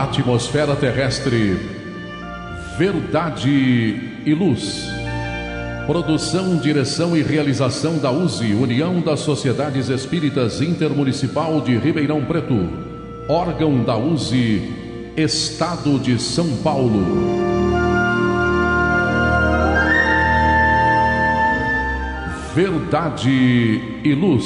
atmosfera terrestre, Verdade e Luz. Produção, direção e realização da USE, União das Sociedades Espíritas Intermunicipal de Ribeirão Preto. Órgão da USE, Estado de São Paulo. Verdade e Luz.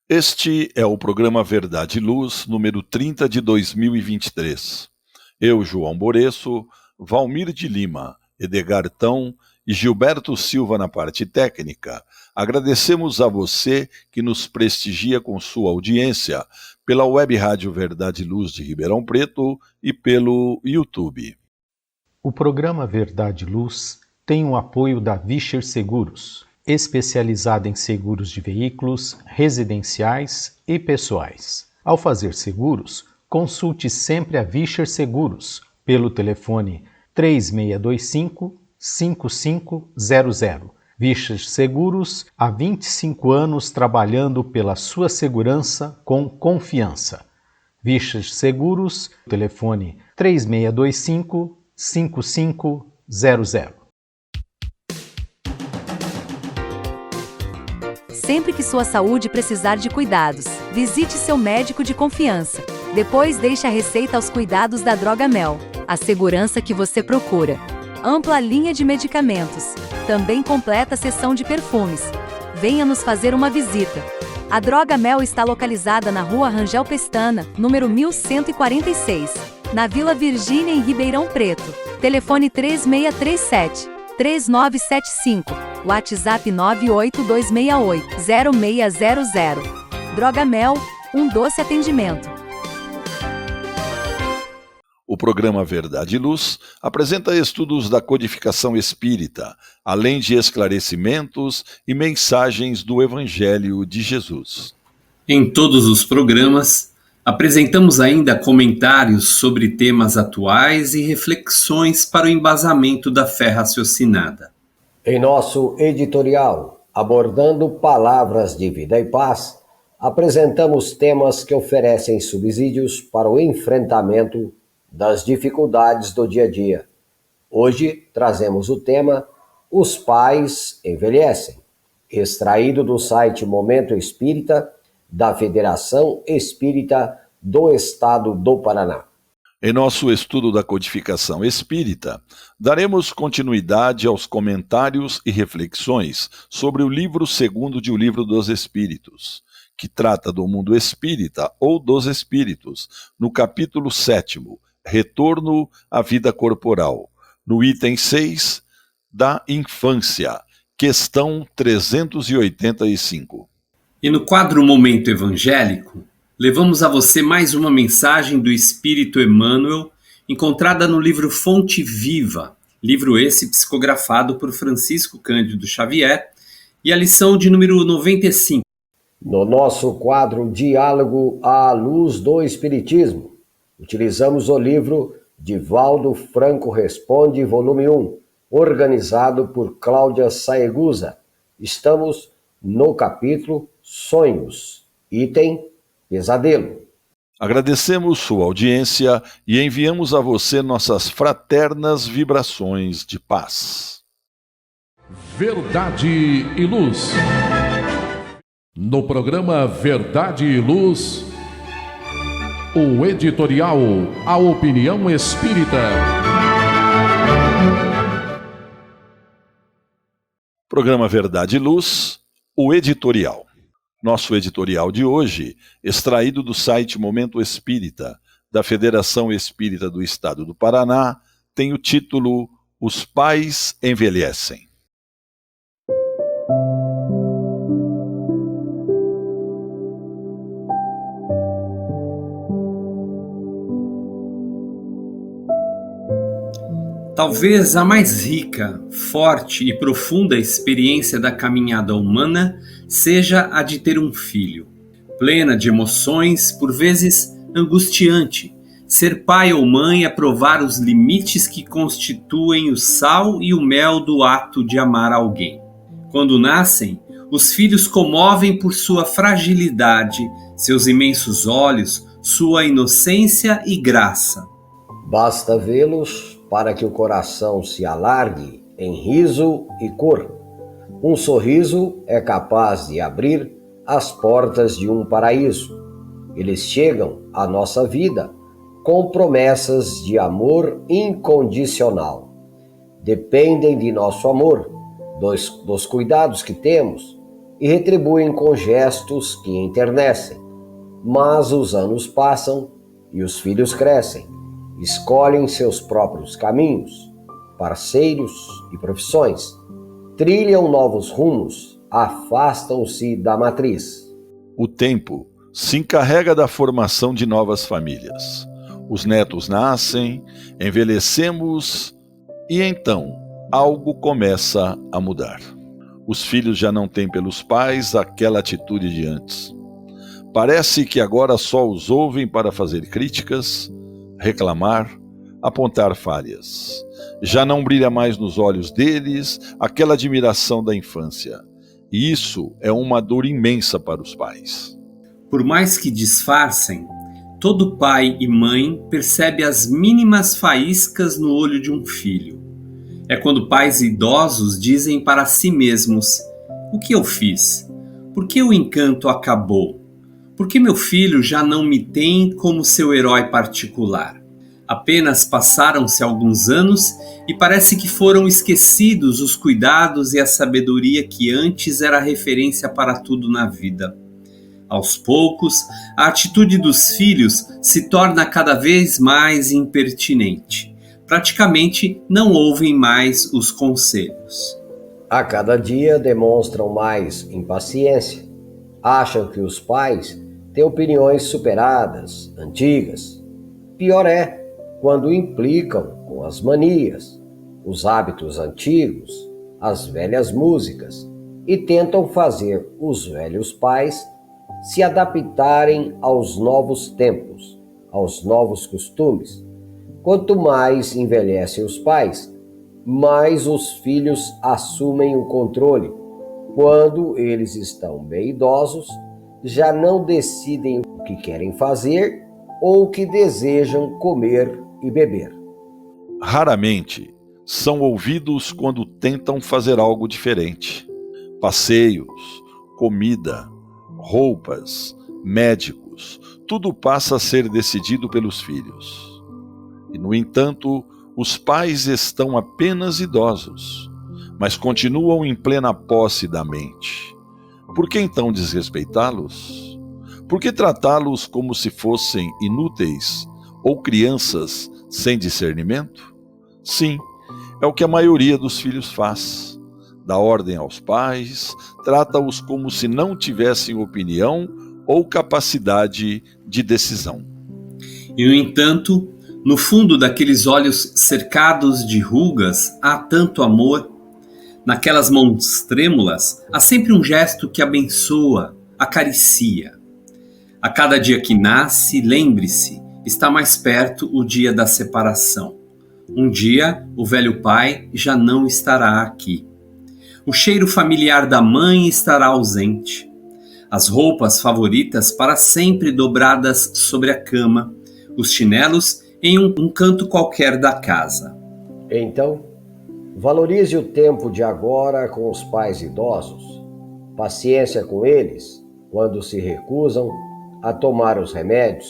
Este é o programa Verdade e Luz, número 30 de 2023. Eu, João Boreço, Valmir de Lima, Edgar Tão e Gilberto Silva na parte técnica, agradecemos a você que nos prestigia com sua audiência pela Web Rádio Verdade e Luz de Ribeirão Preto e pelo YouTube. O programa Verdade e Luz tem o apoio da Vischer Seguros, especializada em seguros de veículos, residenciais e pessoais. Ao fazer seguros, consulte sempre a Vischer Seguros pelo telefone 3625-5500. Vischer Seguros, há 25 anos trabalhando pela sua segurança com confiança. Vischer Seguros, telefone 3625-5500. Sempre que sua saúde precisar de cuidados, visite seu médico de confiança. Depois deixe a receita aos cuidados da Drogamel, a segurança que você procura. Ampla linha de medicamentos, também completa seção de perfumes. Venha nos fazer uma visita. A Drogamel está localizada na Rua Rangel Pestana, número 1146, na Vila Virgínia, em Ribeirão Preto. Telefone 3637-3975. WhatsApp 98268-0600. Drogamel, um doce atendimento. O programa Verdade e Luz apresenta estudos da codificação espírita, além de esclarecimentos e mensagens do Evangelho de Jesus. Em todos os programas, apresentamos ainda comentários sobre temas atuais e reflexões para o embasamento da fé raciocinada. Em nosso editorial, abordando palavras de vida e paz, apresentamos temas que oferecem subsídios para o enfrentamento das dificuldades do dia a dia. Hoje trazemos o tema Os Pais Envelhecem, extraído do site Momento Espírita da Federação Espírita do Estado do Paraná. Em nosso estudo da codificação espírita, daremos continuidade aos comentários e reflexões sobre o livro segundo de O Livro dos Espíritos, que trata do mundo espírita ou dos espíritos, no capítulo 7º, Retorno à Vida Corporal, no item 6, da infância, questão 385. E no quadro Momento Evangélico, levamos a você mais uma mensagem do Espírito Emmanuel, encontrada no livro Fonte Viva, livro esse psicografado por Francisco Cândido Xavier, e a lição de número 95. No nosso quadro Diálogo à Luz do Espiritismo, utilizamos o livro Divaldo Franco Responde, volume 1, organizado por Cláudia Saegusa. Estamos no capítulo Sonhos, item Pesadelo. Agradecemos sua audiência e enviamos a você nossas fraternas vibrações de paz. Verdade e Luz. No programa Verdade e Luz, o editorial A Opinião Espírita. Programa Verdade e Luz, o editorial. Nosso editorial de hoje, extraído do site Momento Espírita, da Federação Espírita do Estado do Paraná, tem o título Os Pais Envelhecem. Talvez a mais rica, forte e profunda experiência da caminhada humana seja a de ter um filho, plena de emoções, por vezes angustiante, Ser pai ou mãe é provar os limites que constituem o sal e o mel do ato de amar alguém. Quando nascem, os filhos comovem por sua fragilidade, seus imensos olhos, sua inocência e graça. Basta vê-los para que o coração se alargue em riso e cor. Um sorriso é capaz de abrir as portas de um paraíso. Eles chegam à nossa vida com promessas de amor incondicional. Dependem de nosso amor, dos cuidados que temos e retribuem com gestos que enternecem. Mas os anos passam e os filhos crescem, escolhem seus próprios caminhos, parceiros e profissões, trilham novos rumos, afastam-se da matriz. O tempo se encarrega da formação de novas famílias. Os netos nascem, envelhecemos e então algo começa a mudar. Os filhos já não têm pelos pais aquela atitude de antes. Parece que agora só os ouvem para fazer críticas, reclamar, apontar falhas. Já não brilha mais nos olhos deles aquela admiração da infância. E isso é uma dor imensa para os pais. Por mais que disfarcem, todo pai e mãe percebe as mínimas faíscas no olho de um filho. É quando pais idosos dizem para si mesmos: o que eu fiz? Por que o encanto acabou? Por que meu filho já não me tem como seu herói particular? Apenas passaram-se alguns anos e parece que foram esquecidos os cuidados e a sabedoria que antes era referência para tudo na vida. Aos poucos, a atitude dos filhos se torna cada vez mais impertinente. Praticamente não ouvem mais os conselhos. A cada dia demonstram mais impaciência. Acham que os pais têm opiniões superadas, antigas. Pior é quando implicam com as manias, os hábitos antigos, as velhas músicas e tentam fazer os velhos pais se adaptarem aos novos tempos, aos novos costumes. Quanto mais envelhecem os pais, mais os filhos assumem o controle. Quando eles estão bem idosos, já não decidem o que querem fazer ou o que desejam comer e beber. Raramente são ouvidos quando tentam fazer algo diferente. Passeios, comida, roupas, médicos, tudo passa a ser decidido pelos filhos. E, no entanto, os pais estão apenas idosos, mas continuam em plena posse da mente. Por que então desrespeitá-los? Por que tratá-los como se fossem inúteis ou crianças sem discernimento? Sim, é o que a maioria dos filhos faz. Dá ordem aos pais, trata-os como se não tivessem opinião ou capacidade de decisão. E, no entanto, no fundo daqueles olhos cercados de rugas há tanto amor. Naquelas mãos trêmulas há sempre um gesto que abençoa, acaricia. A cada dia que nasce, lembre-se, está mais perto o dia da separação. Um dia, o velho pai já não estará aqui. O cheiro familiar da mãe estará ausente. As roupas favoritas para sempre dobradas sobre a cama, os chinelos em um canto qualquer da casa. Então, valorize o tempo de agora com os pais idosos. Paciência com eles quando se recusam a tomar os remédios,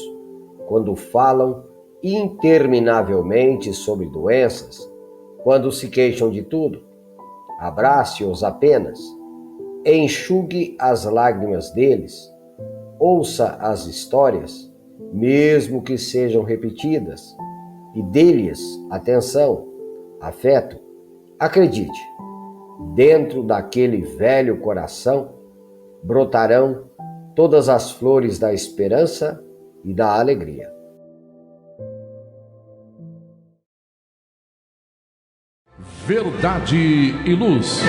quando falam interminavelmente sobre doenças, quando se queixam de tudo. Abrace-os apenas, enxugue as lágrimas deles, ouça as histórias, mesmo que sejam repetidas, e dê-lhes atenção, afeto. Acredite, dentro daquele velho coração brotarão todas as flores da esperança e da alegria. Verdade e Luz.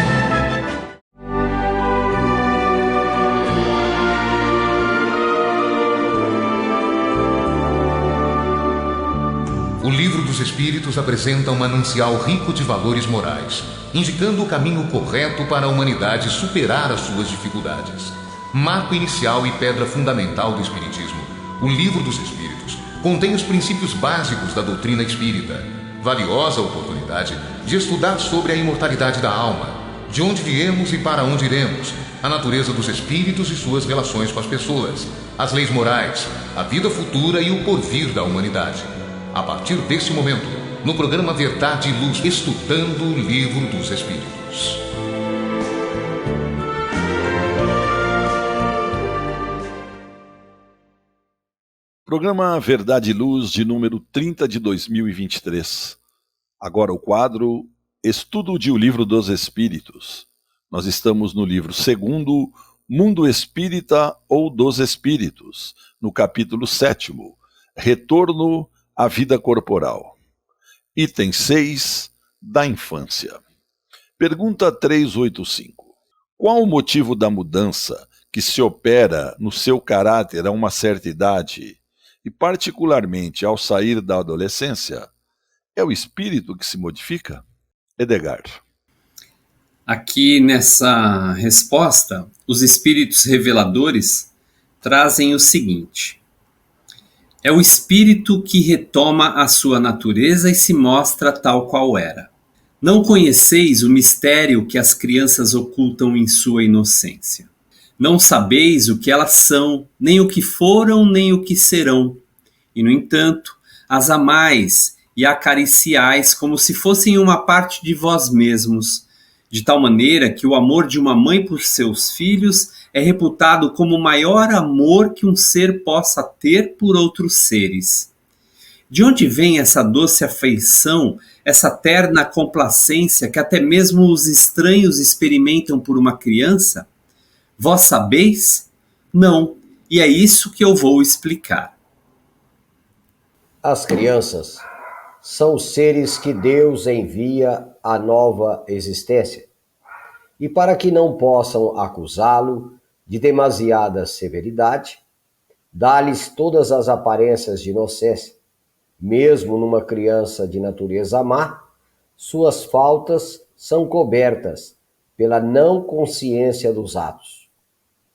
dos Espíritos apresenta um manancial rico de valores morais, indicando o caminho correto para a humanidade superar as suas dificuldades. Marco inicial e pedra fundamental do Espiritismo, o Livro dos Espíritos contém os princípios básicos da doutrina espírita. Valiosa oportunidade de estudar sobre a imortalidade da alma, de onde viemos e para onde iremos, a natureza dos espíritos e suas relações com as pessoas, as leis morais, a vida futura e o porvir da humanidade. A partir desse momento, no programa Verdade e Luz, estudando o Livro dos Espíritos. Programa Verdade e Luz de número 30 de 2023. Agora o quadro Estudo de O Livro dos Espíritos. Nós estamos no livro 2º, Mundo Espírita ou dos Espíritos, no capítulo 7º, Retorno à Vida Corporal. Item 6, da infância. Pergunta 385. Qual o motivo da mudança que se opera no seu caráter a uma certa idade, e particularmente ao sair da adolescência? É o espírito que se modifica? Edgar. Aqui nessa resposta, os espíritos reveladores trazem o seguinte: é o espírito que retoma a sua natureza e se mostra tal qual era. Não conheceis o mistério que as crianças ocultam em sua inocência. Não sabeis o que elas são, nem o que foram, nem o que serão. E, no entanto, as amais e acariciais como se fossem uma parte de vós mesmos, de tal maneira que o amor de uma mãe por seus filhos é reputado como o maior amor que um ser possa ter por outros seres. De onde vem essa doce afeição, essa terna complacência que até mesmo os estranhos experimentam por uma criança? Vós sabeis? Não, e é isso que eu vou explicar. As crianças são os seres que Deus envia à nova existência. E para que não possam acusá-lo de demasiada severidade, dá-lhes todas as aparências de inocência. Mesmo numa criança de natureza má, suas faltas são cobertas pela não consciência dos atos.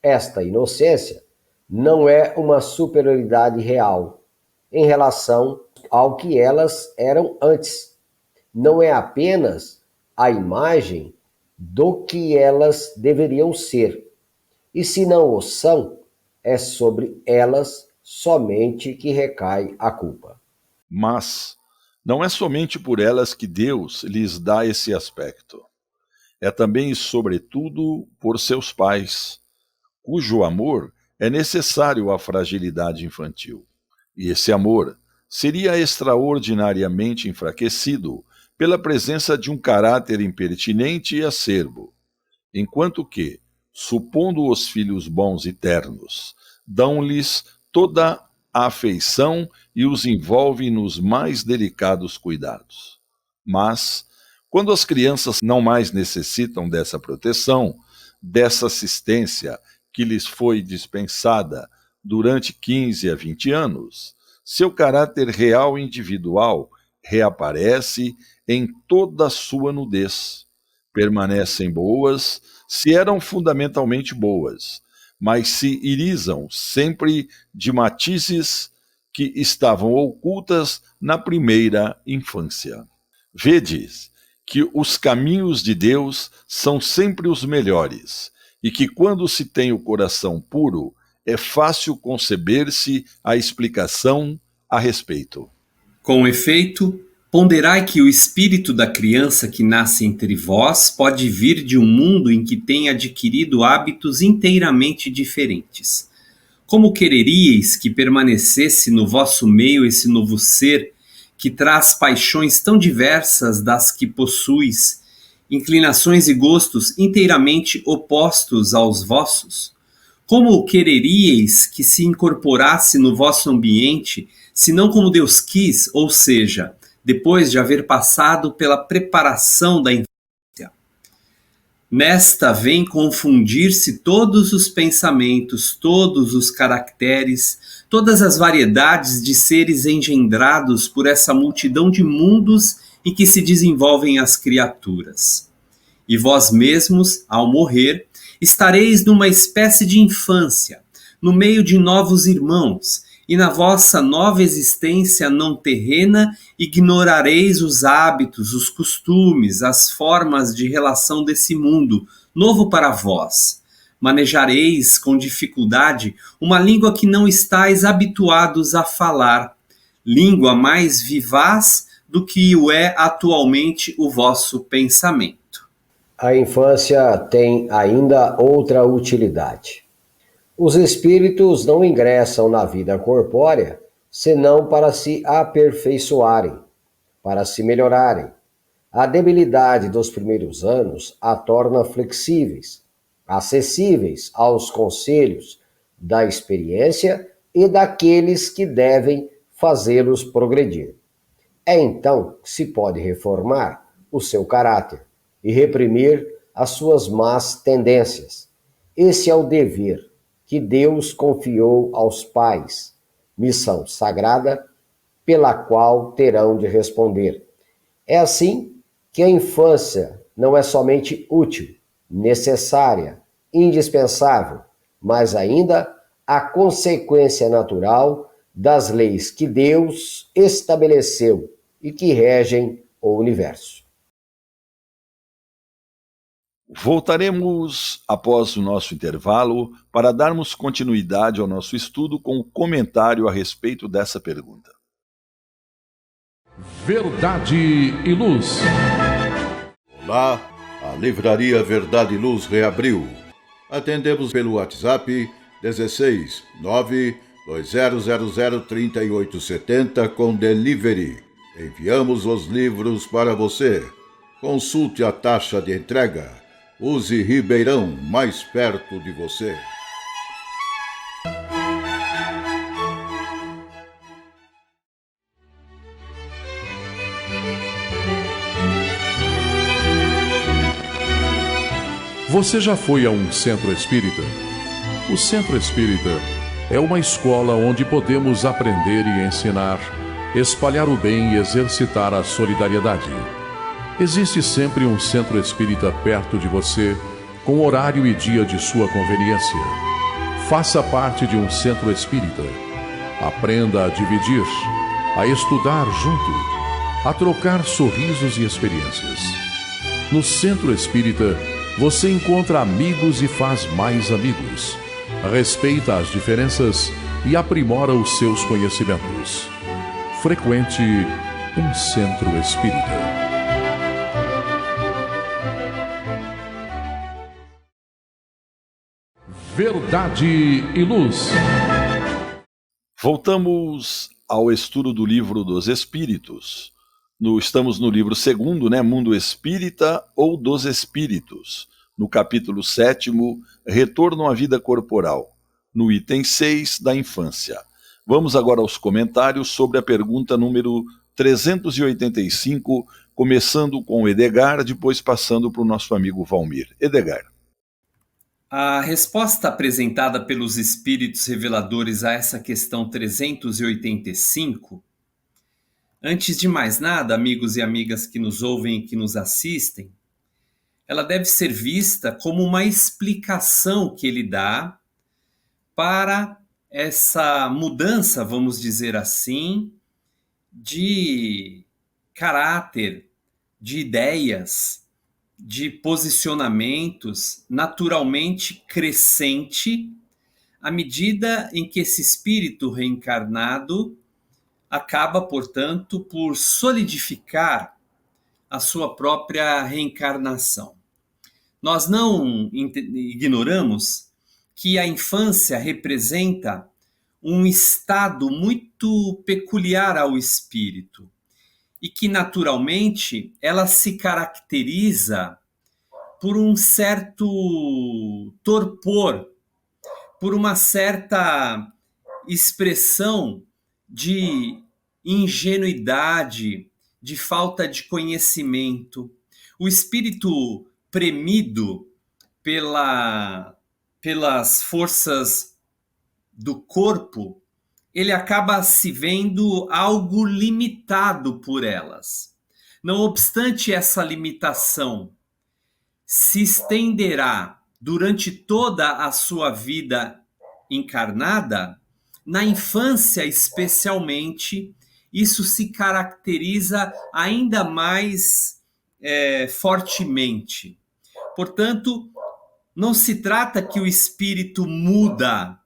Esta inocência não é uma superioridade real em relação ao que elas eram antes. Não é apenas a imagem do que elas deveriam ser. E se não o são, é sobre elas somente que recai a culpa. Mas não é somente por elas que Deus lhes dá esse aspecto. É também e sobretudo por seus pais, cujo amor é necessário à fragilidade infantil. E esse amor seria extraordinariamente enfraquecido pela presença de um caráter impertinente e acerbo, enquanto que, supondo os filhos bons e ternos, dão-lhes toda a afeição e os envolvem nos mais delicados cuidados. Mas, quando as crianças não mais necessitam dessa proteção, dessa assistência que lhes foi dispensada durante 15 a 20 anos, seu caráter real e individual reaparece em toda a sua nudez. Permanecem boas, se eram fundamentalmente boas, mas se irisam sempre de matizes que estavam ocultas na primeira infância. Vedes que os caminhos de Deus são sempre os melhores, e que quando se tem o coração puro, é fácil conceber-se a explicação a respeito. Com efeito, ponderai que o espírito da criança que nasce entre vós pode vir de um mundo em que tem adquirido hábitos inteiramente diferentes. Como quereríeis que permanecesse no vosso meio esse novo ser que traz paixões tão diversas das que possuis, inclinações e gostos inteiramente opostos aos vossos? Como quereríeis que se incorporasse no vosso ambiente, senão como Deus quis, ou seja, depois de haver passado pela preparação da infância? Nesta vem confundir-se todos os pensamentos, todos os caracteres, todas as variedades de seres engendrados por essa multidão de mundos em que se desenvolvem as criaturas. E vós mesmos, ao morrer, estareis numa espécie de infância, no meio de novos irmãos, e na vossa nova existência não terrena ignorareis os hábitos, os costumes, as formas de relação desse mundo, novo para vós. Manejareis com dificuldade uma língua que não estáis habituados a falar, língua mais vivaz do que o é atualmente o vosso pensamento. A infância tem ainda outra utilidade. Os espíritos não ingressam na vida corpórea senão para se aperfeiçoarem, para se melhorarem. A debilidade dos primeiros anos a torna flexíveis, acessíveis aos conselhos da experiência e daqueles que devem fazê-los progredir. É então que se pode reformar o seu caráter e reprimir as suas más tendências. Esse é o dever que Deus confiou aos pais, missão sagrada pela qual terão de responder. É assim que a infância não é somente útil, necessária, indispensável, mas ainda a consequência natural das leis que Deus estabeleceu e que regem o universo. Voltaremos após o nosso intervalo para darmos continuidade ao nosso estudo com um comentário a respeito dessa pergunta. Verdade e Luz. Olá, a Livraria Verdade e Luz reabriu. Atendemos pelo WhatsApp 16 92000 3870 com delivery. Enviamos os livros para você. Consulte a taxa de entrega. Use Ribeirão, mais perto de você. Você já foi a um centro espírita? O centro espírita é uma escola onde podemos aprender e ensinar, espalhar o bem e exercitar a solidariedade. Existe sempre um centro espírita perto de você, com horário e dia de sua conveniência. Faça parte de um centro espírita. Aprenda a dividir, a estudar junto, a trocar sorrisos e experiências. No centro espírita, você encontra amigos e faz mais amigos. Respeita as diferenças e aprimora os seus conhecimentos. Frequente um centro espírita. Verdade e Luz. Voltamos ao estudo do Livro dos Espíritos. Estamos no livro 2º, Mundo Espírita ou dos Espíritos, no capítulo 7º, Retorno à Vida Corporal, no item 6 da infância. Vamos agora aos comentários sobre a pergunta número 385, começando com o Edgar, depois passando para o nosso amigo Valmir. Edgar. A resposta apresentada pelos espíritos reveladores a essa questão 385, antes de mais nada, amigos e amigas que nos ouvem e que nos assistem, ela deve ser vista como uma explicação que ele dá para essa mudança, vamos dizer assim, de caráter, de ideias, de posicionamentos naturalmente crescente à medida em que esse espírito reencarnado acaba, portanto, por solidificar a sua própria reencarnação. Nós não ignoramos que a infância representa um estado muito peculiar ao espírito e que, naturalmente, ela se caracteriza por um certo torpor, por uma certa expressão de ingenuidade, de falta de conhecimento. O espírito premido pelas forças do corpo ele acaba se vendo algo limitado por elas. Não obstante essa limitação, se estenderá durante toda a sua vida encarnada, na infância especialmente, isso se caracteriza ainda mais fortemente. Portanto, não se trata que o espírito muda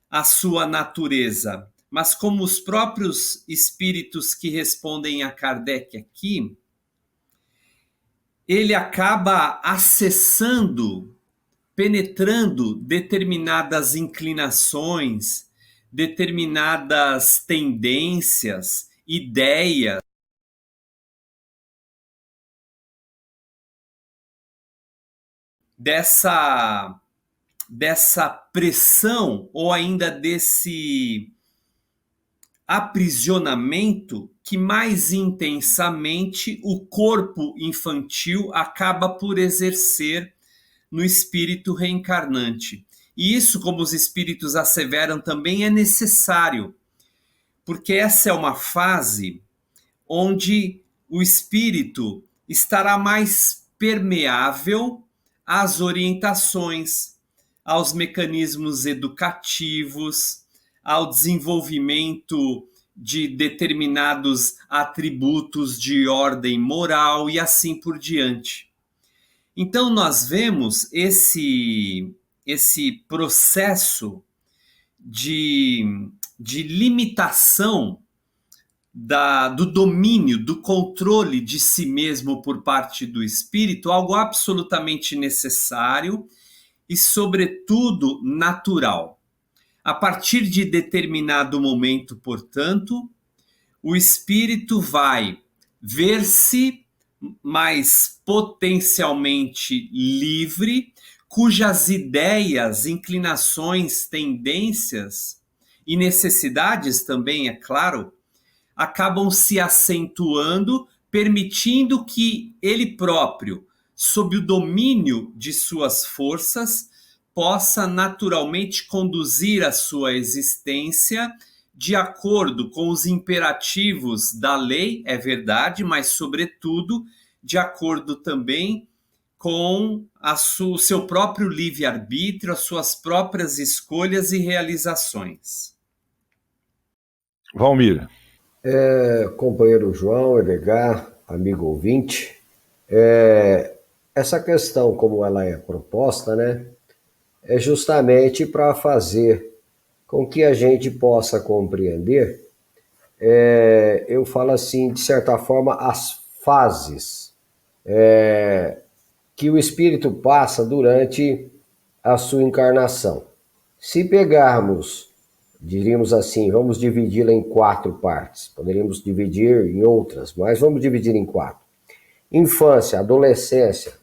a sua natureza, mas como os próprios espíritos que respondem a Kardec aqui, ele acaba acessando, penetrando determinadas inclinações, determinadas tendências, ideias, dessa pressão ou ainda desse aprisionamento que mais intensamente o corpo infantil acaba por exercer no espírito reencarnante. E isso, como os espíritos asseveram, também é necessário, porque essa é uma fase onde o espírito estará mais permeável às orientações, aos mecanismos educativos, ao desenvolvimento de determinados atributos de ordem moral e assim por diante. Então nós vemos esse processo de limitação do domínio, do controle de si mesmo por parte do espírito, algo absolutamente necessário e, sobretudo, natural. A partir de determinado momento, portanto, o espírito vai ver-se mais potencialmente livre, cujas ideias, inclinações, tendências e necessidades também, é claro, acabam se acentuando, permitindo que ele próprio, sob o domínio de suas forças, possa naturalmente conduzir a sua existência de acordo com os imperativos da lei, é verdade, mas sobretudo de acordo também com o seu próprio livre-arbítrio, as suas próprias escolhas e realizações. Valmir. Companheiro João, Edgar, amigo ouvinte, essa questão, como ela é proposta, né, é justamente para fazer com que a gente possa compreender, eu falo assim, de certa forma, as fases que o espírito passa durante a sua encarnação. Se pegarmos, diríamos assim, vamos dividi-la em 4 partes, poderíamos dividir em outras, mas vamos dividir em 4. Infância, adolescência,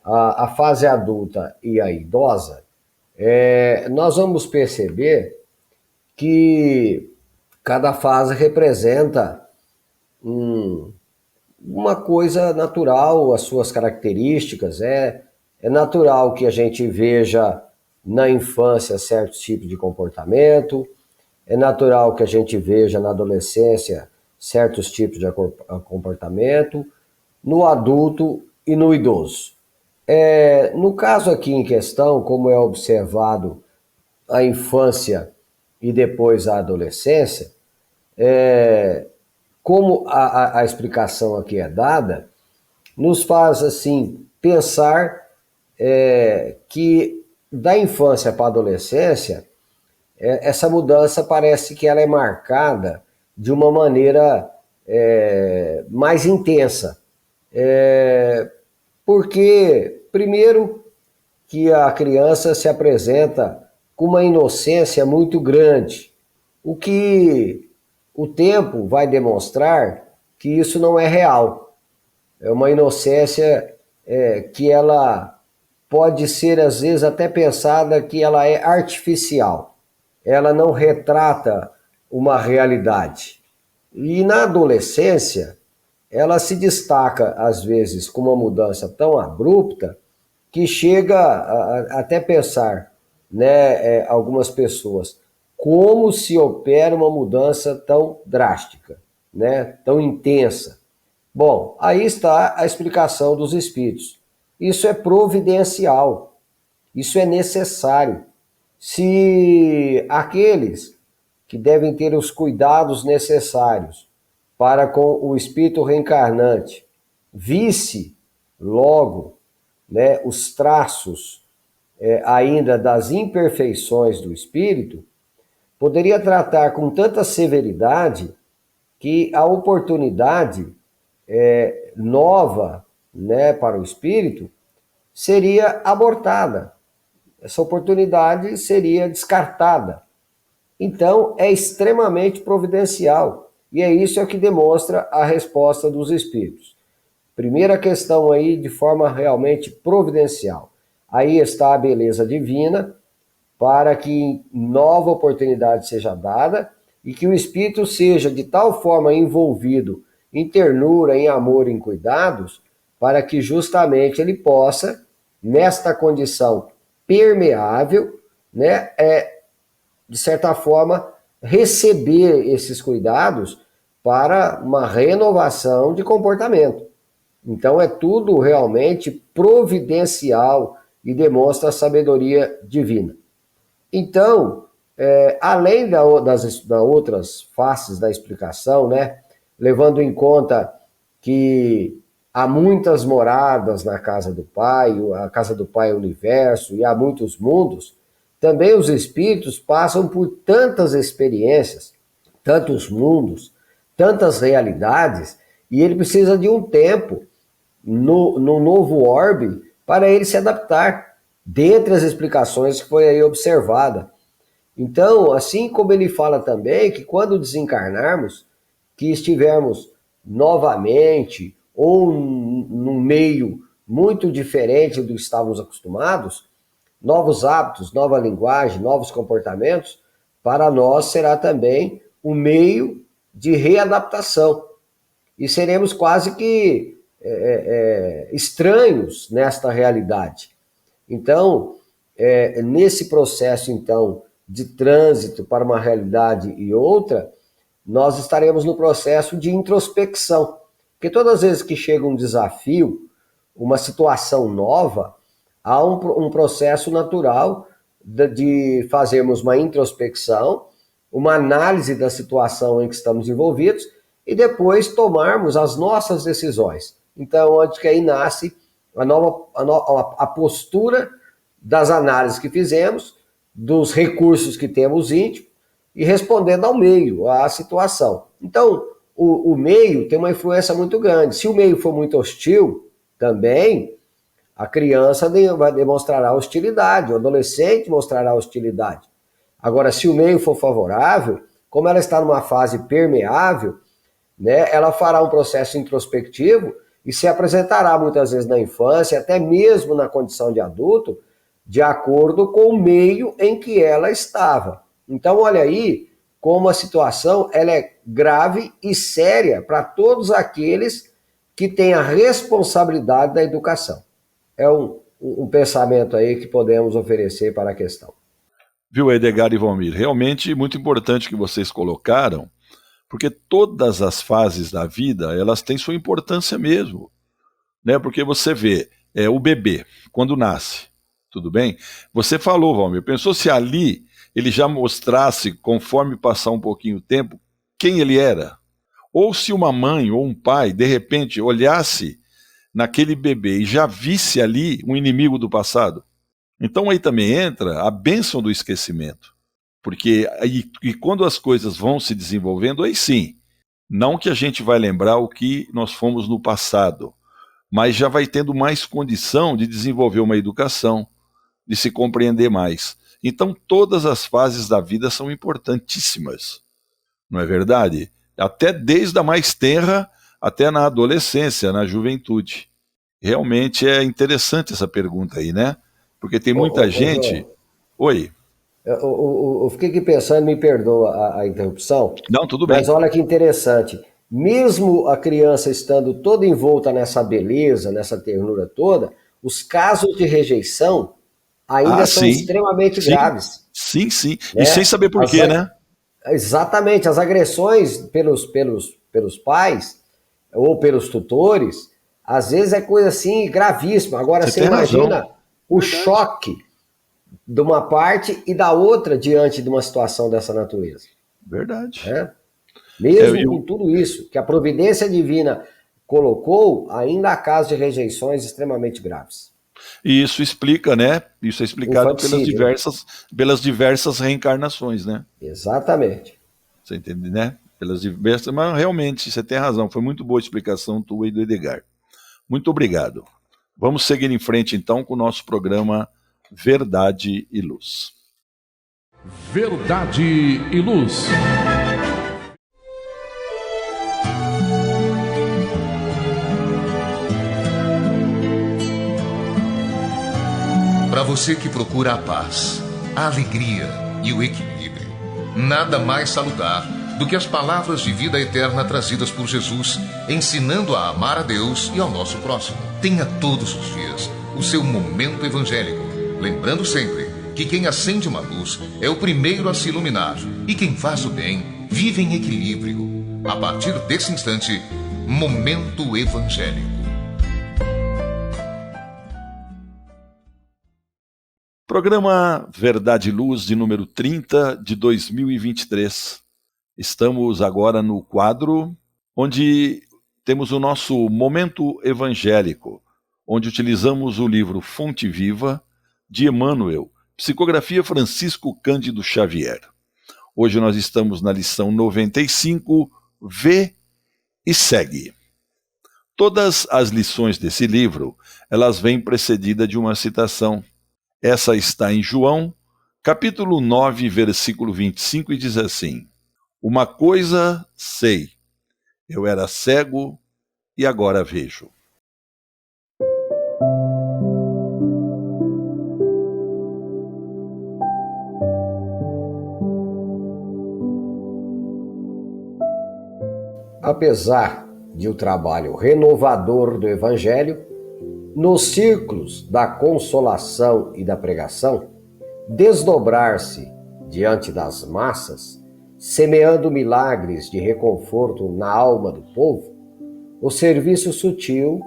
a fase adulta e a idosa, nós vamos perceber que cada fase representa uma coisa natural, as suas características. É natural que a gente veja na infância certos tipos de comportamento, é natural que a gente veja na adolescência certos tipos de comportamento, no adulto e no idoso. No caso aqui em questão, como é observado a infância e depois a adolescência, como a explicação aqui é dada, nos faz assim pensar que da infância para a adolescência, essa mudança parece que ela é marcada de uma maneira mais intensa. Porque, primeiro, que a criança se apresenta com uma inocência muito grande, o que o tempo vai demonstrar que isso não é real. É uma inocência que ela pode ser, às vezes, até pensada que ela é artificial. Ela não retrata uma realidade. E na adolescência, ela se destaca, às vezes, com uma mudança tão abrupta que chega a até pensar, né, algumas pessoas, como se opera uma mudança tão drástica, né? Tão intensa. Bom, aí está a explicação dos espíritos. Isso é providencial, isso é necessário. Se aqueles que devem ter os cuidados necessários para com o espírito reencarnante visse logo, né, os traços ainda das imperfeições do espírito, poderia tratar com tanta severidade que a oportunidade nova, né, para o espírito seria abortada. Essa oportunidade seria descartada. Então, é extremamente providencial. E é isso que demonstra a resposta dos espíritos. Primeira questão aí, de forma realmente providencial. Aí está a beleza divina, para que nova oportunidade seja dada e que o espírito seja de tal forma envolvido em ternura, em amor, em cuidados, para que justamente ele possa, nesta condição permeável, né, de certa forma, receber esses cuidados para uma renovação de comportamento. Então é tudo realmente providencial e demonstra a sabedoria divina. Então, além das outras faces da explicação, né, levando em conta que há muitas moradas na casa do Pai, a casa do Pai é o universo, e há muitos mundos, também os espíritos passam por tantas experiências, tantos mundos, tantas realidades, e ele precisa de um tempo no novo orbe para ele se adaptar, dentre as explicações que foi aí observada. Então, assim como ele fala também que quando desencarnarmos, que estivermos novamente ou num meio muito diferente do que estávamos acostumados, novos hábitos, nova linguagem, novos comportamentos, para nós será também um meio de readaptação. E seremos quase que estranhos nesta realidade. Então, nesse processo, então, de trânsito para uma realidade e outra, nós estaremos no processo de introspecção. Porque todas as vezes que chega um desafio, uma situação nova, há um processo natural de fazermos uma introspecção, uma análise da situação em que estamos envolvidos e depois tomarmos as nossas decisões. Então, onde que aí nasce a postura das análises que fizemos, dos recursos que temos íntimos e respondendo ao meio, à situação. Então, o meio tem uma influência muito grande. Se o meio for muito hostil, também a criança demonstrará hostilidade, o adolescente mostrará hostilidade. Agora, se o meio for favorável, como ela está numa fase permeável, né, ela fará um processo introspectivo e se apresentará muitas vezes na infância, até mesmo na condição de adulto, de acordo com o meio em que ela estava. Então, olha aí como a situação ela é grave e séria para todos aqueles que têm a responsabilidade da educação. É um pensamento aí que podemos oferecer para a questão. Viu, Edgar e Valmir? Realmente muito importante que vocês colocaram, porque todas as fases da vida, elas têm sua importância mesmo, né? Porque você vê, o bebê, quando nasce, tudo bem? Você falou, Valmir, pensou se ali ele já mostrasse, conforme passar um pouquinho o tempo, quem ele era? Ou se uma mãe ou um pai, de repente, olhasse naquele bebê e já visse ali um inimigo do passado? Então aí também entra a bênção do esquecimento. Porque e quando as coisas vão se desenvolvendo, aí sim, não que a gente vai lembrar o que nós fomos no passado, mas já vai tendo mais condição de desenvolver uma educação, de se compreender mais. Então todas as fases da vida são importantíssimas, não é verdade? Até desde a mais tenra até na adolescência, na juventude. Realmente é interessante essa pergunta aí, né? Porque tem muita gente... Oi. Eu fiquei aqui pensando, me perdoa a interrupção. Não, tudo bem. Mas olha que interessante. Mesmo a criança estando toda envolta nessa beleza, nessa ternura toda, os casos de rejeição ainda são extremamente graves. Sim, sim. Né? E sem saber por quê, né? Exatamente. As agressões pelos pais ou pelos tutores, às vezes é coisa assim gravíssima. Agora você imagina razão. O Verdade. Choque de uma parte e da outra diante de uma situação dessa natureza. Verdade. Mesmo com tudo isso, que a providência divina colocou, ainda há casos de rejeições extremamente graves. E isso explica, né? Isso é explicado pelas diversas reencarnações, né? Exatamente. Você entende, né? Pelas diversas, mas realmente você tem razão. Foi muito boa a explicação tua e do Edgar. Muito obrigado. Vamos seguir em frente então com o nosso programa Verdade e Luz. Verdade e Luz. Para você que procura a paz, a alegria e o equilíbrio, nada mais salutar do que as palavras de vida eterna trazidas por Jesus, ensinando a amar a Deus e ao nosso próximo. Tenha todos os dias o seu momento evangélico, lembrando sempre que quem acende uma luz é o primeiro a se iluminar e quem faz o bem vive em equilíbrio. A partir desse instante, Momento Evangélico. Programa Verdade e Luz de número 30 de 2023. Estamos agora no quadro onde temos o nosso Momento Evangélico, onde utilizamos o livro Fonte Viva, de Emmanuel, psicografia Francisco Cândido Xavier. Hoje nós estamos na lição 95, Vê e Segue. Todas as lições desse livro, elas vêm precedidas de uma citação. Essa está em João, capítulo 9, versículo 25, e diz assim: Uma coisa sei, eu era cego e agora vejo. Apesar de o trabalho renovador do Evangelho, nos círculos da consolação e da pregação, desdobrar-se diante das massas, semeando milagres de reconforto na alma do povo, o serviço sutil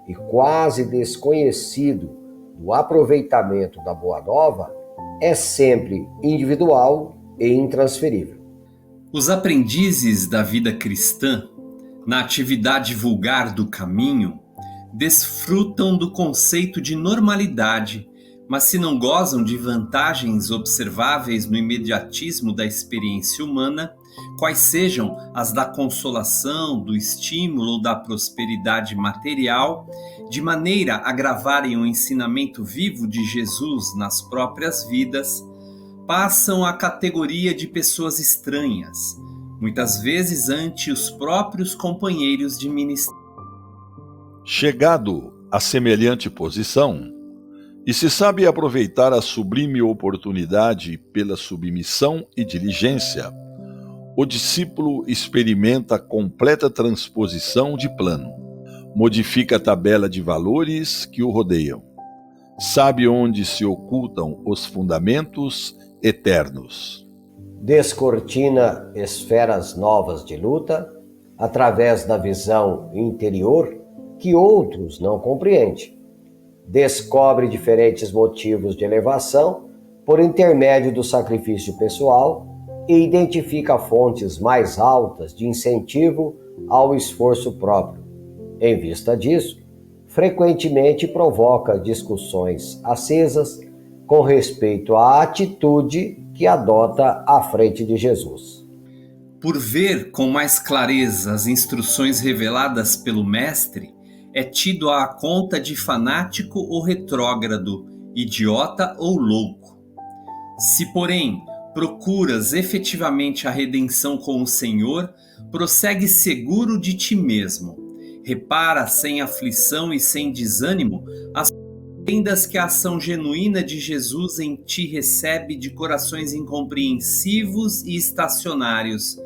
e quase desconhecido do aproveitamento da Boa Nova é sempre individual e intransferível. Os aprendizes da vida cristã, na atividade vulgar do caminho, desfrutam do conceito de normalidade, mas se não gozam de vantagens observáveis no imediatismo da experiência humana, quais sejam as da consolação, do estímulo ou da prosperidade material, de maneira a gravarem o ensinamento vivo de Jesus nas próprias vidas, passam à categoria de pessoas estranhas, muitas vezes ante os próprios companheiros de ministério. Chegado a semelhante posição, e se sabe aproveitar a sublime oportunidade pela submissão e diligência, o discípulo experimenta completa transposição de plano, modifica a tabela de valores que o rodeiam, sabe onde se ocultam os fundamentos eternos. Descortina esferas novas de luta através da visão interior que outros não compreendem. Descobre diferentes motivos de elevação por intermédio do sacrifício pessoal e identifica fontes mais altas de incentivo ao esforço próprio. Em vista disso, frequentemente provoca discussões acesas com respeito à atitude que adota à frente de Jesus. Por ver com mais clareza as instruções reveladas pelo Mestre, é tido à conta de fanático ou retrógrado, idiota ou louco. Se, porém, procuras efetivamente a redenção com o Senhor, prossegue seguro de ti mesmo. Repara sem aflição e sem desânimo as prendas que a ação genuína de Jesus em ti recebe de corações incompreensivos e estacionários.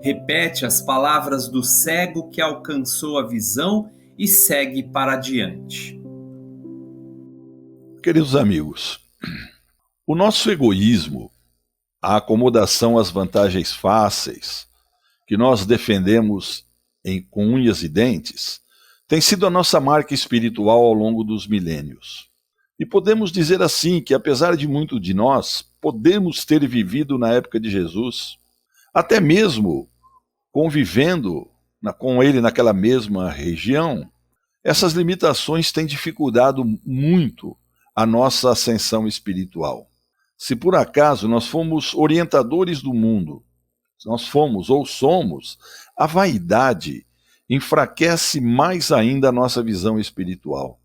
Repete as palavras do cego que alcançou a visão e segue para adiante. Queridos amigos, o nosso egoísmo a acomodação às vantagens fáceis, que nós defendemos com unhas e dentes, tem sido a nossa marca espiritual ao longo dos milênios. E podemos dizer assim que, apesar de muito de nós podemos ter vivido na época de Jesus, até mesmo convivendo com ele naquela mesma região, essas limitações têm dificultado muito a nossa ascensão espiritual. Se por acaso nós fomos orientadores do mundo, se nós fomos ou somos, a vaidade enfraquece mais ainda a nossa visão espiritual.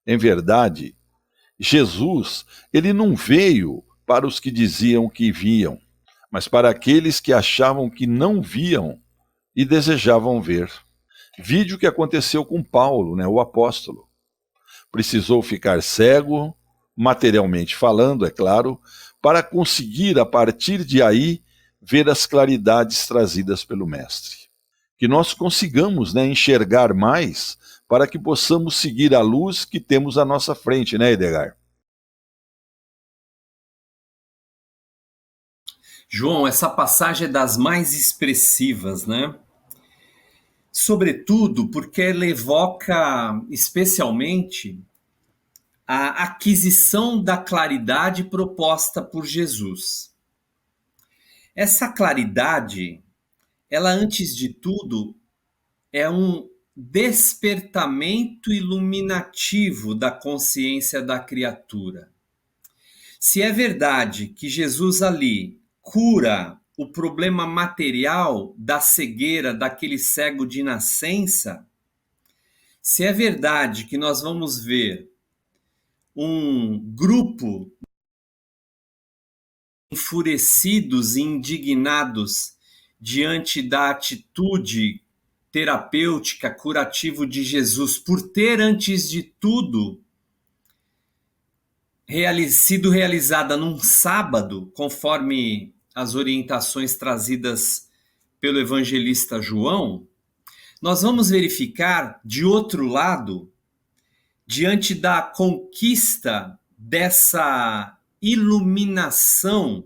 Em verdade, Jesus, ele não veio para os que diziam que viam, mas para aqueles que achavam que não viam e desejavam ver. Vide o que aconteceu com Paulo, o apóstolo. Precisou ficar cego, materialmente falando, é claro, para conseguir, a partir de aí, ver as claridades trazidas pelo Mestre. Que nós consigamos enxergar mais para que possamos seguir a luz que temos à nossa frente, Edgar? João, essa passagem é das mais expressivas, Sobretudo porque ela evoca especialmente a aquisição da claridade proposta por Jesus. Essa claridade, ela antes de tudo é um despertamento iluminativo da consciência da criatura. Se é verdade que Jesus ali cura o problema material da cegueira daquele cego de nascença, se é verdade que nós vamos ver um grupo enfurecidos e indignados diante da atitude terapêutica, curativa de Jesus, por ter, antes de tudo, sido realizada num sábado, conforme as orientações trazidas pelo evangelista João, nós vamos verificar, de outro lado, diante da conquista dessa iluminação,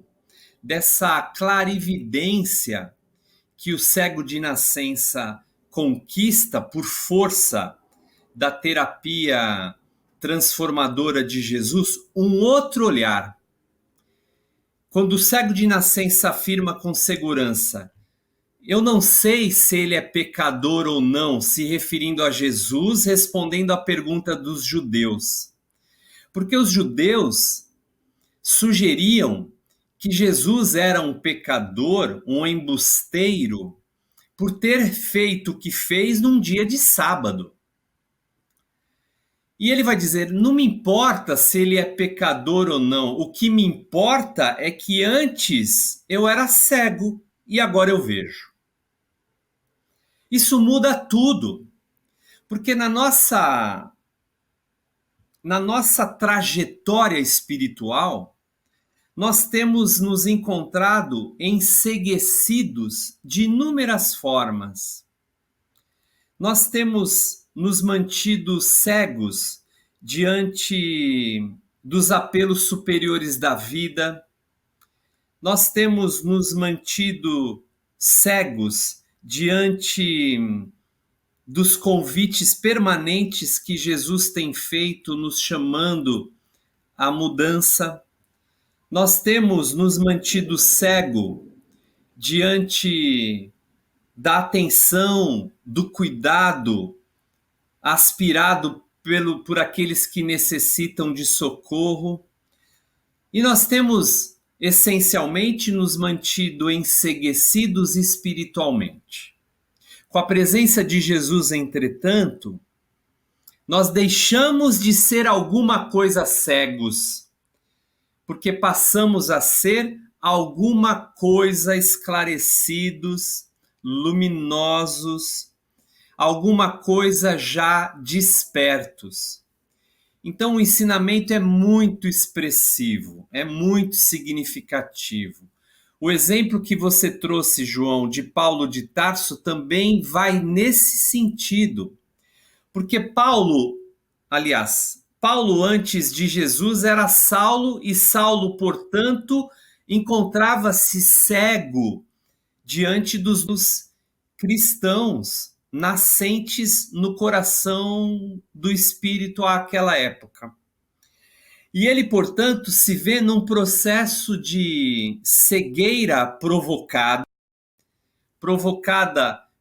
dessa clarividência que o cego de nascença conquista por força da terapia transformadora de Jesus, um outro olhar. Quando o cego de nascença afirma com segurança: eu não sei se ele é pecador ou não, se referindo a Jesus, respondendo à pergunta dos judeus. Porque os judeus sugeriam que Jesus era um pecador, um embusteiro, por ter feito o que fez num dia de sábado. E ele vai dizer: não me importa se ele é pecador ou não, o que me importa é que antes eu era cego e agora eu vejo. Isso muda tudo, porque na nossa trajetória espiritual, nós temos nos encontrado enceguecidos de inúmeras formas. Nós temos nos mantido cegos diante dos apelos superiores da vida. Nós temos nos mantido cegos diante dos convites permanentes que Jesus tem feito, nos chamando à mudança. Nós temos nos mantido cego diante da atenção, do cuidado aspirado por aqueles que necessitam de socorro. E nós temos, essencialmente, nos mantido enceguecidos espiritualmente. Com a presença de Jesus, entretanto, nós deixamos de ser alguma coisa cegos, porque passamos a ser alguma coisa esclarecidos, luminosos, alguma coisa já despertos. Então o ensinamento é muito expressivo, é muito significativo. O exemplo que você trouxe, João, de Paulo de Tarso também vai nesse sentido. Porque Paulo antes de Jesus era Saulo, e Saulo, portanto, encontrava-se cego diante dos cristãos nascentes no coração do Espírito àquela época. E ele, portanto, se vê num processo de cegueira provocada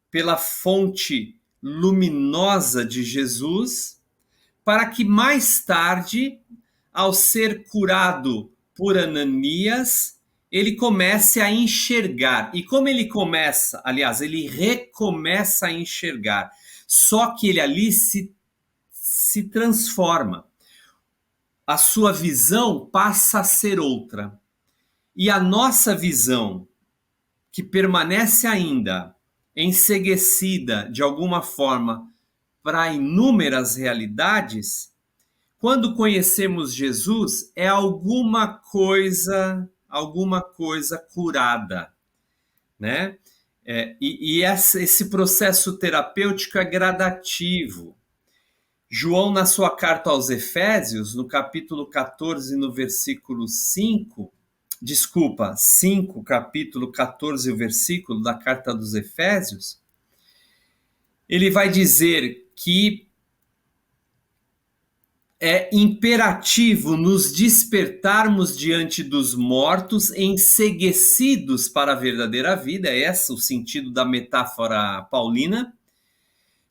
pela fonte luminosa de Jesus, para que mais tarde, ao ser curado por Ananias, ele comece a enxergar. E como ele começa, aliás, ele recomeça a enxergar, só que ele ali se transforma. A sua visão passa a ser outra. E a nossa visão, que permanece ainda enceguecida de alguma forma para inúmeras realidades, quando conhecemos Jesus, é alguma coisa curada, né? Esse processo terapêutico é gradativo. João, na sua carta aos Efésios, no capítulo 14, no versículo 5, capítulo 14, o versículo da carta dos Efésios, ele vai dizer que é imperativo nos despertarmos diante dos mortos, enceguecidos para a verdadeira vida, é esse o sentido da metáfora paulina,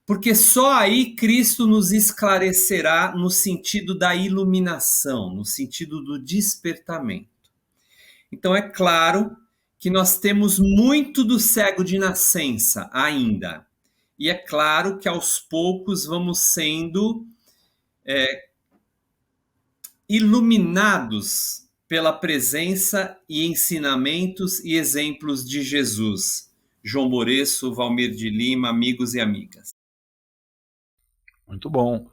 porque só aí Cristo nos esclarecerá no sentido da iluminação, no sentido do despertamento. Então é claro que nós temos muito do cego de nascença ainda, e é claro que aos poucos vamos sendo iluminados pela presença e ensinamentos e exemplos de Jesus. João Moresso, Valmir de Lima, amigos e amigas. Muito bom.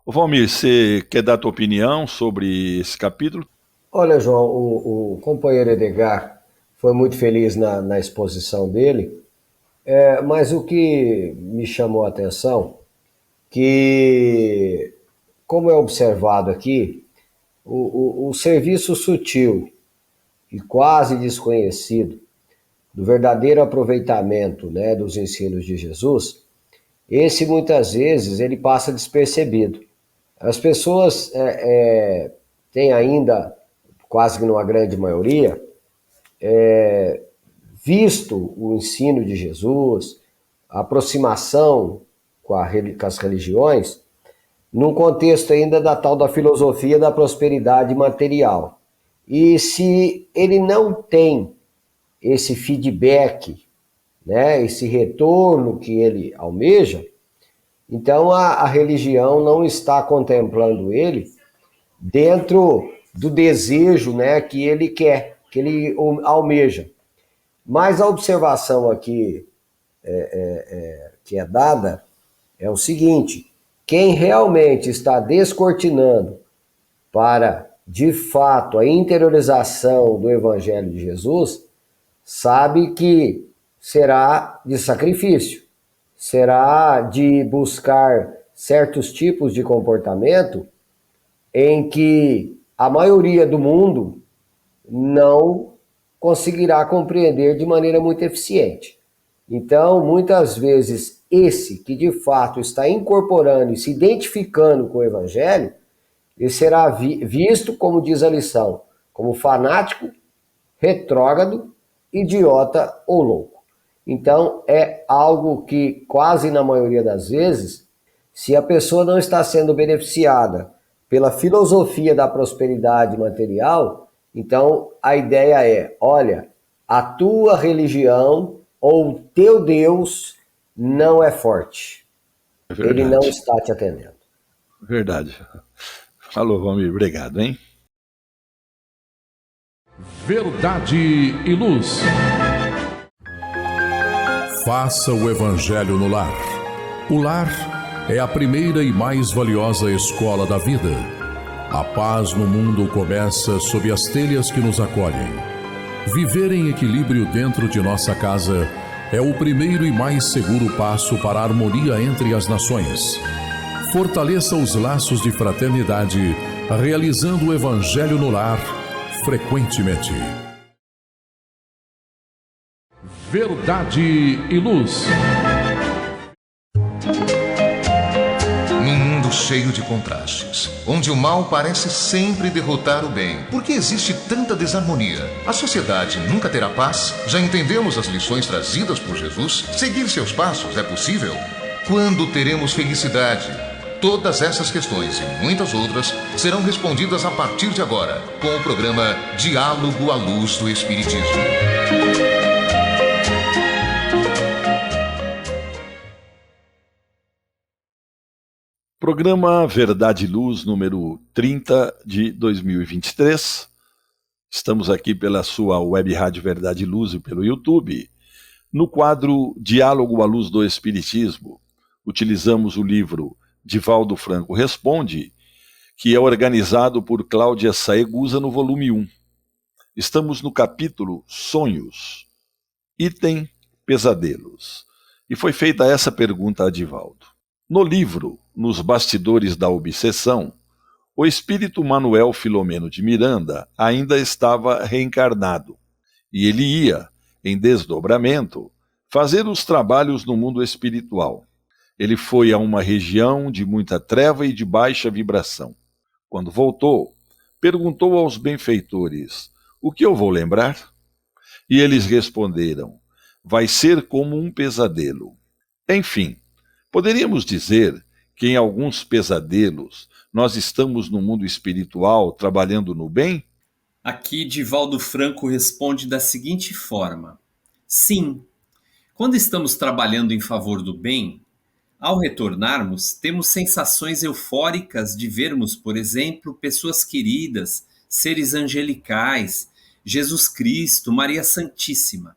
Ô Valmir, você quer dar a tua opinião sobre esse capítulo? Olha, João, o companheiro Edgar foi muito feliz na exposição dele, mas o que me chamou a atenção, que, como é observado aqui, o serviço sutil e quase desconhecido do verdadeiro aproveitamento, né, dos ensinos de Jesus, esse muitas vezes ele passa despercebido. As pessoas têm ainda, quase que numa grande maioria, visto o ensino de Jesus, a aproximação com as religiões, num contexto ainda da tal da filosofia da prosperidade material. E se ele não tem esse feedback, né, esse retorno que ele almeja, então a religião não está contemplando ele dentro do desejo, né, que ele quer, que ele almeja. Mas a observação aqui que é dada é o seguinte: quem realmente está descortinando para, de fato, a interiorização do Evangelho de Jesus, sabe que será de sacrifício, será de buscar certos tipos de comportamento em que a maioria do mundo não conseguirá compreender de maneira muito eficiente. Então, muitas vezes, esse que de fato está incorporando e se identificando com o Evangelho, ele será visto, como diz a lição, como fanático, retrógrado, idiota ou louco. Então, é algo que quase na maioria das vezes, se a pessoa não está sendo beneficiada pela filosofia da prosperidade material, então a ideia é, olha, a tua religião ou o teu Deus não é forte. Ele não está te atendendo. Verdade. Falou, Valmir. Obrigado, hein? Verdade e luz. Faça o Evangelho no lar. O lar é a primeira e mais valiosa escola da vida. A paz no mundo começa sob as telhas que nos acolhem. Viver em equilíbrio dentro de nossa casa é o primeiro e mais seguro passo para a harmonia entre as nações. Fortaleça os laços de fraternidade, realizando o Evangelho no lar frequentemente. Verdade e Luz. Num mundo cheio de contrastes, onde o mal parece sempre derrotar o bem, por que existe tanta desarmonia? A sociedade nunca terá paz? Já entendemos as lições trazidas por Jesus? Seguir seus passos é possível? Quando teremos felicidade? Todas essas questões e muitas outras serão respondidas a partir de agora, com o programa Diálogo à Luz do Espiritismo. Programa Verdade e Luz, número 30 de 2023. Estamos aqui pela sua web rádio Verdade e Luz e pelo YouTube. No quadro Diálogo à Luz do Espiritismo, utilizamos o livro Divaldo Franco Responde, que é organizado por Cláudia Saegusa no volume 1. Estamos no capítulo Sonhos, item Pesadelos. E foi feita essa pergunta a Divaldo. No livro Nos Bastidores da Obsessão, o espírito Manuel Filomeno de Miranda ainda estava reencarnado, e ele ia, em desdobramento, fazer os trabalhos no mundo espiritual. Ele foi a uma região de muita treva e de baixa vibração. Quando voltou, perguntou aos benfeitores: "O que eu vou lembrar?" E eles responderam: "Vai ser como um pesadelo." Enfim, poderíamos dizer que em alguns pesadelos nós estamos no mundo espiritual trabalhando no bem? Aqui Divaldo Franco responde da seguinte forma: sim, quando estamos trabalhando em favor do bem, ao retornarmos, temos sensações eufóricas de vermos, por exemplo, pessoas queridas, seres angelicais, Jesus Cristo, Maria Santíssima.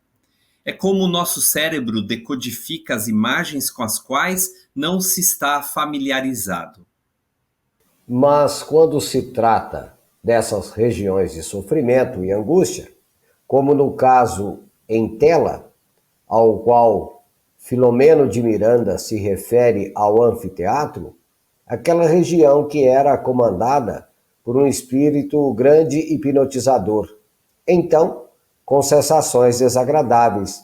É como o nosso cérebro decodifica as imagens com as quais não se está familiarizado. Mas quando se trata dessas regiões de sofrimento e angústia, como no caso em tela, ao qual Filomeno de Miranda se refere ao anfiteatro, aquela região que era comandada por um espírito grande hipnotizador. Então, com sensações desagradáveis,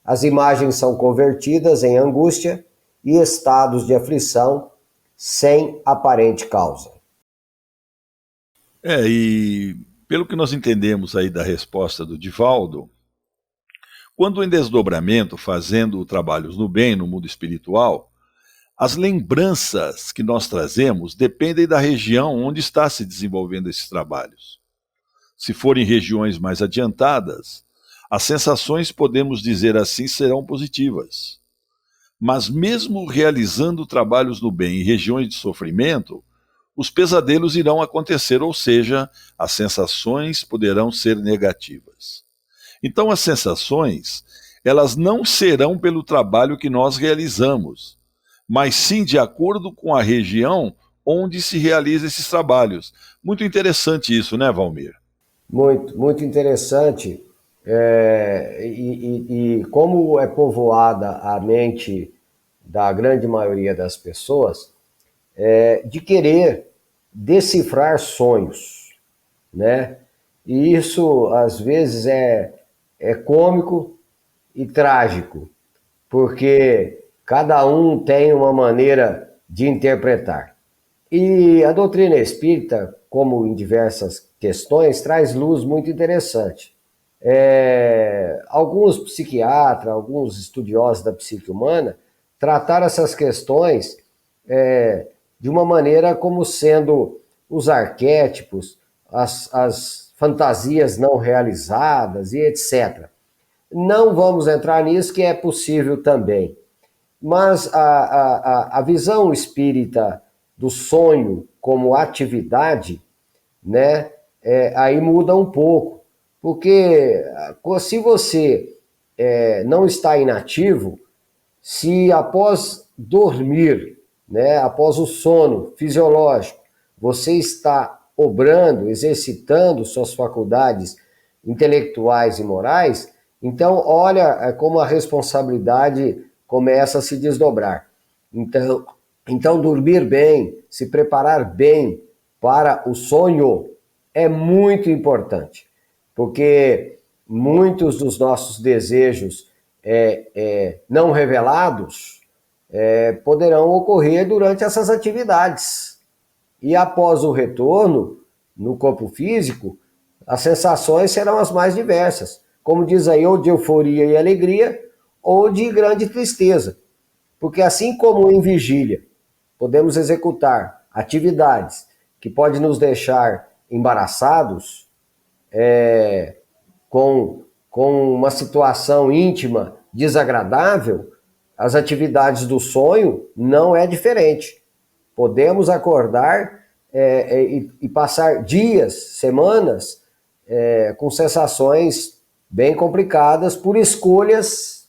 as imagens são convertidas em angústia e estados de aflição sem aparente causa. E pelo que nós entendemos aí da resposta do Divaldo, quando em desdobramento, fazendo trabalhos no bem, no mundo espiritual, as lembranças que nós trazemos dependem da região onde está se desenvolvendo esses trabalhos. Se forem regiões mais adiantadas, as sensações, podemos dizer assim, serão positivas. Mas mesmo realizando trabalhos no bem em regiões de sofrimento, os pesadelos irão acontecer, ou seja, as sensações poderão ser negativas. Então as sensações, elas não serão pelo trabalho que nós realizamos, mas sim de acordo com a região onde se realizam esses trabalhos. Muito interessante isso, né, Valmir? Muito, muito interessante. E como é povoada a mente da grande maioria das pessoas, de querer decifrar sonhos, né? E isso, às vezes, é cômico e trágico, porque cada um tem uma maneira de interpretar. E a doutrina espírita, como em diversas questões, traz luz muito interessante. Alguns psiquiatras, alguns estudiosos da psique humana, trataram essas questões de uma maneira como sendo os arquétipos, as fantasias não realizadas e etc. Não vamos entrar nisso, que é possível também. Mas a visão espírita do sonho como atividade, né, aí muda um pouco. Porque se você não está inativo, se após dormir, né, após o sono fisiológico, você está obrando, exercitando suas faculdades intelectuais e morais, então olha como a responsabilidade começa a se desdobrar. Então dormir bem, se preparar bem para o sonho é muito importante, porque muitos dos nossos desejos não revelados poderão ocorrer durante essas atividades. E após o retorno no corpo físico, as sensações serão as mais diversas, como diz aí, ou de euforia e alegria, ou de grande tristeza. Porque assim como em vigília podemos executar atividades que podem nos deixar embaraçados, com uma situação íntima desagradável, as atividades do sonho não é diferente. Podemos acordar e passar dias, semanas, com sensações bem complicadas por escolhas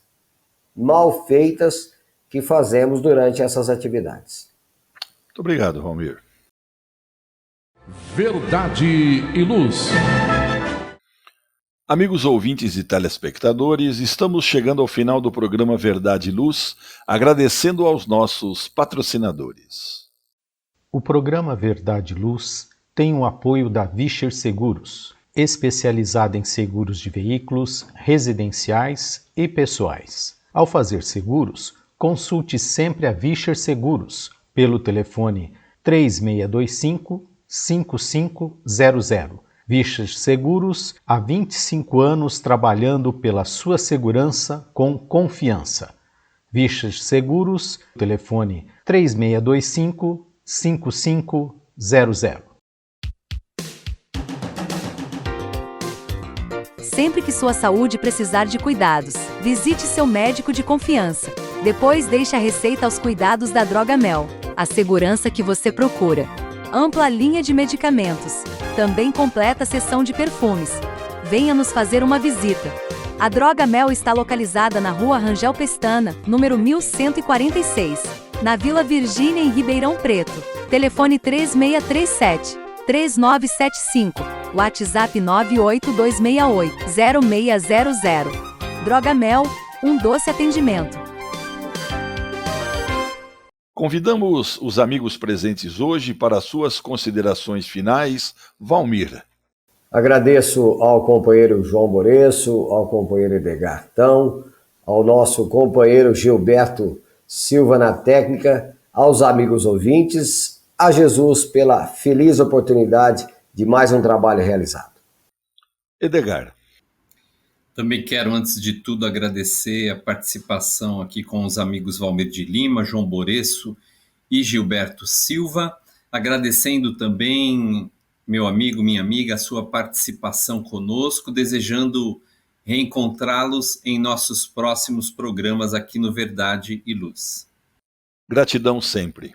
mal feitas que fazemos durante essas atividades. Muito obrigado, Valmir. Verdade e Luz. Amigos ouvintes e telespectadores, estamos chegando ao final do programa Verdade e Luz, agradecendo aos nossos patrocinadores. O programa Verdade e Luz tem o apoio da Vischer Seguros, especializada em seguros de veículos, residenciais e pessoais. Ao fazer seguros, consulte sempre a Vischer Seguros pelo telefone 3625-5500. Vischer Seguros, há 25 anos trabalhando pela sua segurança com confiança. Vischer Seguros, telefone 3625-5500. Sempre que sua saúde precisar de cuidados, visite seu médico de confiança. Depois deixe a receita aos cuidados da Droga Mel, a segurança que você procura. Ampla linha de medicamentos. Também completa seção de perfumes. Venha nos fazer uma visita. A Droga Mel está localizada na Rua Rangel Pestana, número 1146, na Vila Virgínia, em Ribeirão Preto. Telefone 3637-3975. WhatsApp 98268-0600. Droga Mel, um doce atendimento. Convidamos os amigos presentes hoje para suas considerações finais. Valmir. Agradeço ao companheiro João Boreço, ao companheiro Edgartão, ao nosso companheiro Gilberto Silva na técnica, aos amigos ouvintes, a Jesus pela feliz oportunidade de mais um trabalho realizado. Edgar. Também quero, antes de tudo, agradecer a participação aqui com os amigos Valmir de Lima, João Boreço e Gilberto Silva, agradecendo também, meu amigo, minha amiga, a sua participação conosco, desejando reencontrá-los em nossos próximos programas aqui no Verdade e Luz. Gratidão sempre.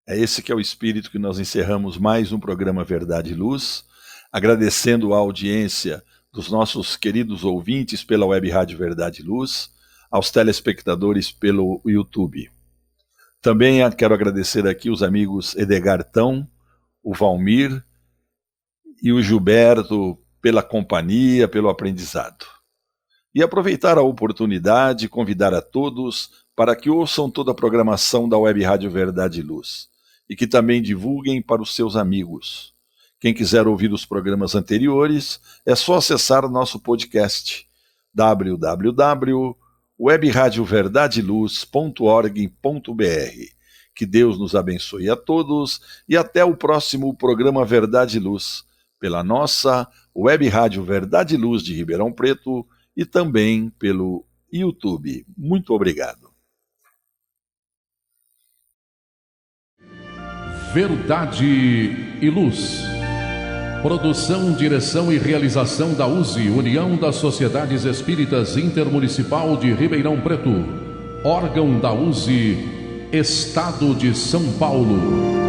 É esse que é o espírito que nós encerramos mais um programa Verdade e Luz, agradecendo a audiência dos nossos queridos ouvintes pela Web Rádio Verdade e Luz, aos telespectadores pelo YouTube. Também quero agradecer aqui os amigos Edgartão, o Valmir e o Gilberto pela companhia, pelo aprendizado. E aproveitar a oportunidade e convidar a todos para que ouçam toda a programação da Web Rádio Verdade e Luz e que também divulguem para os seus amigos. Quem quiser ouvir os programas anteriores, é só acessar nosso podcast www.webradioverdadeluz.org.br. Que Deus nos abençoe a todos e até o próximo programa Verdade e Luz, pela nossa Web Rádio Verdade e Luz de Ribeirão Preto e também pelo YouTube. Muito obrigado. Verdade e Luz. Produção, direção e realização da USE, União das Sociedades Espíritas Intermunicipal de Ribeirão Preto. Órgão da USE, Estado de São Paulo.